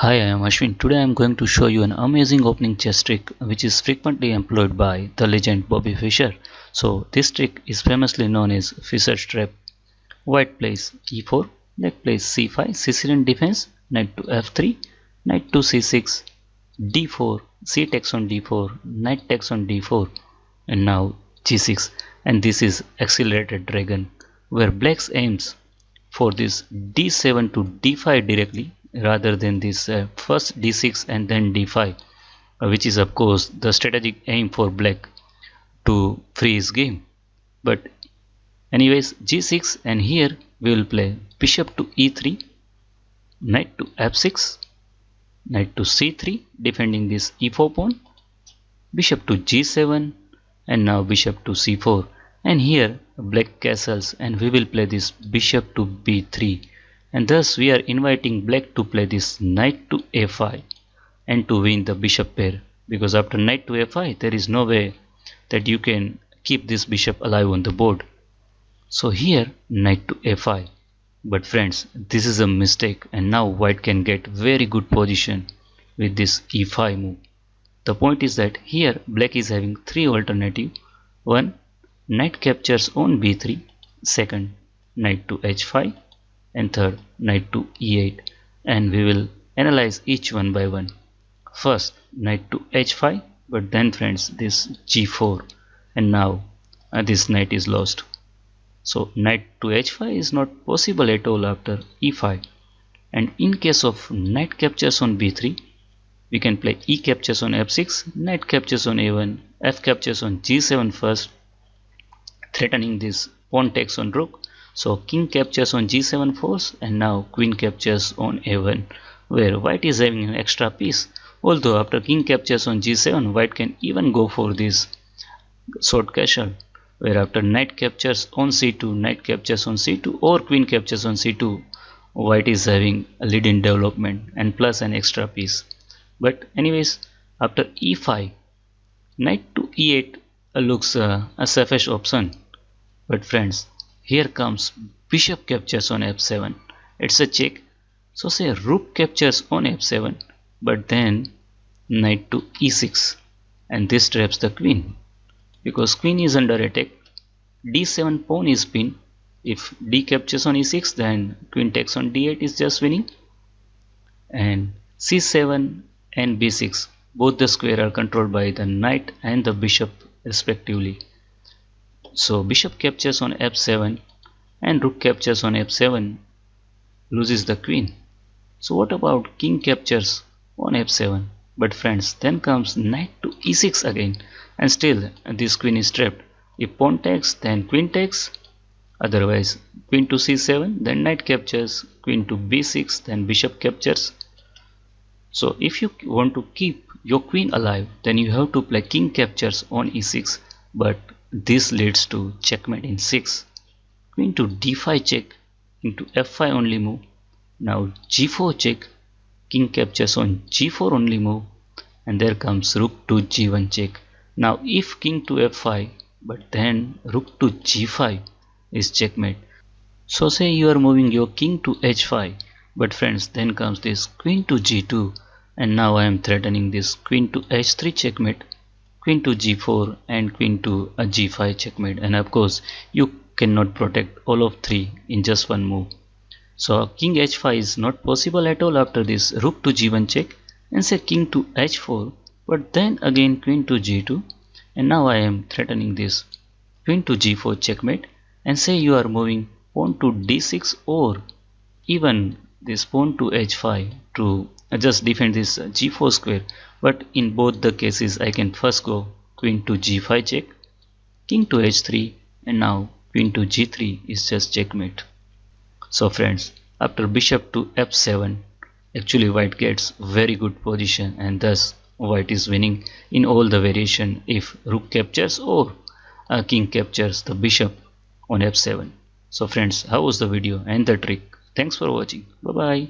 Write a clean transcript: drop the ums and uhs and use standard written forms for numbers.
Hi, I am Ashwin. Today I am going to show you an amazing opening chess trick which is frequently employed by the legend Bobby Fischer. So this trick is famously known as Fischer Trap. White plays e4, black plays c5, Sicilian Defense, knight to f3, knight to c6, d4, c takes on d4, knight takes on d4, and now g6. And this is accelerated dragon where black aims for this d7 to d5 directly rather than this first d6 and then d5, which is of course the strategic aim for black to free his game. But anyways, g6, and here we will play bishop to e3, knight to f6, knight to c3 defending this e4 pawn, bishop to g7, and now bishop to c4, and here black castles, and we will play this bishop to b3, and thus we are inviting black to play this knight to a5 and to win the bishop pair, because after knight to a5 there is no way that you can keep this bishop alive on the board. So here knight to a5, but friends, this is a mistake, and now white can get very good position with this e5 move. The point is that here black is having three alternatives. One, knight captures on b3, second, knight to h5, and third, knight to e8, and we will analyze each one by one. First, knight to h5, but then friends, this g4, and now this knight is lost. So knight to h5 is not possible at all after e5, and in case of knight captures on b3, we can play e captures on f6, knight captures on a1, f captures on g7 first, threatening this pawn takes on rook. So king captures on g7 force, and now queen captures on a1, where white is having an extra piece. Although after king captures on g7, white can even go for this sword castle, where after knight captures on c2, knight captures on c2, or queen captures on c2, white is having a lead in development and plus an extra piece. But anyways, after e5, knight to e8 looks a safest option. But friends, here comes bishop captures on f7. It's a check. So say rook captures on f7, but then knight to e6, and this traps the queen, because queen is under attack. d7 pawn is pinned. If d captures on e6, then queen takes on d8 is just winning. And c7 and b6, both the square are controlled by the knight and the bishop respectively. So bishop captures on f7 and rook captures on f7 loses the queen. So what about king captures on f7? But friends, then comes knight to e6 again, and still this queen is trapped. If pawn takes, then queen takes, otherwise queen to c7, then knight captures, queen to b6, then bishop captures. So if you want to keep your queen alive, then you have to play king captures on e6, but this leads to checkmate in 6. Queen to d5 check, into f5 only move. Now g4 check, king captures on g4 only move, and there comes rook to g1 check. Now if king to f5, but then rook to g5 is checkmate. So say you are moving your king to h5, but friends, then comes this queen to g2, and now I am threatening this queen to h3 checkmate, queen to g4, and queen to a g5 checkmate. And of course you cannot protect all of three in just one move. So king h5 is not possible at all after this rook to g1 check, and say king to h4, but then again queen to g2, and now I am threatening this queen to g4 checkmate, and say you are moving pawn to d6 or even this pawn to h5 to just defend this g4 square. But in both the cases I can first go queen to g5 check, king to h3, and now queen to g3 is just checkmate. So friends, after bishop to f7, actually white gets very good position, and thus white is winning in all the variation if rook captures or king captures the bishop on f7. So friends, how was the video and the trick? Thanks for watching. Bye bye.